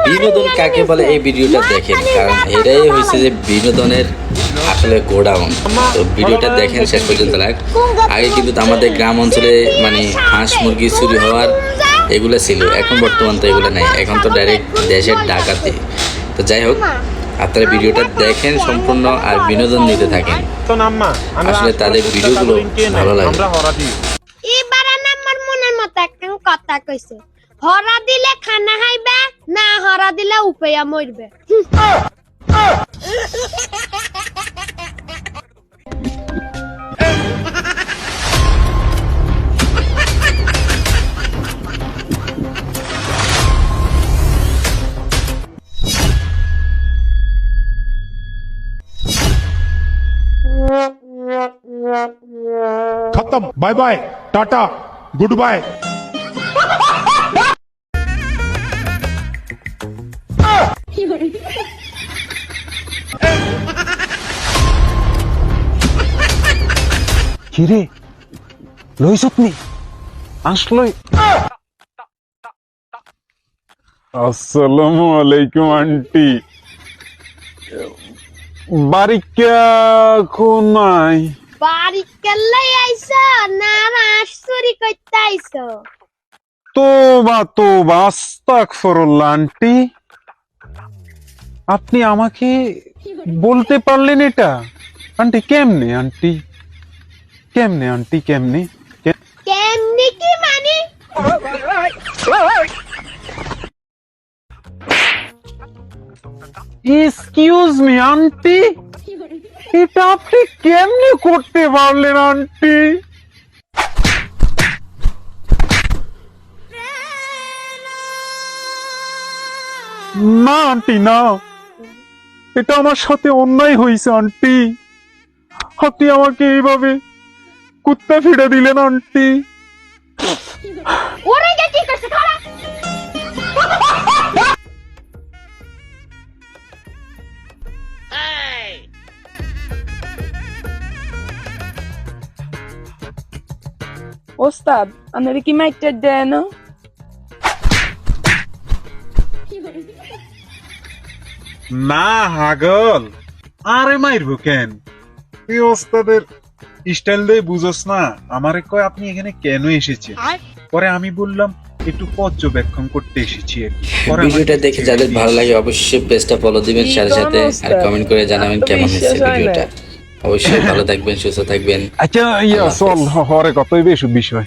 বিনোদন কাকে বলে এই ভিডিওটা দেখেন, কারণ এটাই হয়েছে যে বিনোদনের আসলে গোডাউন। তো ভিডিওটা দেখেন শেষ পর্যন্ত লাগ। আগে কিন্তু আমাদের গ্রাম অঞ্চলে মানে হাঁস মুরগি চুরি হওয়ার এগুলো ছিল, এখন বর্তমান তো এগুলো নাই, এখন তো ডাইরেক্ট দেশের ডাকাতি। তো যাই হোক, আপনারা ভিডিওটা দেখেন সম্পূর্ণ আর বিনোদন নিতে থাকেন, আসলে তাদের ভিডিওগুলো ভালো লাগে। এবার আমার মনের মতো একটা কথা কইছে, হরা দিলে খানা খাইবে, না হরা দিলে উপায়া মরবে। खत्म, bye bye, tata, good bye. কিরে লইছত নি আসলই। আসসালামু আলাইকুম আন্টি, বাড়ি নাই? বাড়ি কেলাই আইছো না হাঁস চুরি করতে আইছো? তোবা আস্তাগফিরুল্লাহ আন্টি, আপনি আমাকে বলতে পারলেন এটা? আন্টি কেমনে, আন্টি কেমনে, আন্টি কেমনে? কেমনি কি মানে? এক্সকিউজ মি আন্টি, এটা আপনি কেমনে করতে পারলেন আন্টি? না আন্টি না, এটা আমার সাথে অন্যায় হয়েছে আন্টি, আপনি আমাকে এইভাবে কুত্তা ফিরে দিলেন আন্টি। ওরে গে কি করছে খারা? ওস্তাদ আপনারা কি মাইটার দেন? না হাগল, আরে মাইরবো কেন? তুই ওস্তাদের স্টাইল দিয়ে বুঝোস না। আমারে কয় আপনি এখানে কেন এসেছেন, পরে আমি বললাম একটু পর্যবেক্ষণ করতে এসেছি আর কি। পরে ভিডিওটা দেখে যাদের ভালো লাগে অবশ্যই পেজটা ফলো দিবেন সাথে সাথে, আর কমেন্ট করে জানাবেন কেমন হয়েছে ভিডিওটা। অবশ্যই ভালো থাকবেন, সুস্থ থাকবেন। আচ্ছা ইয়া চল, হরে কতই বেশ বিষয়।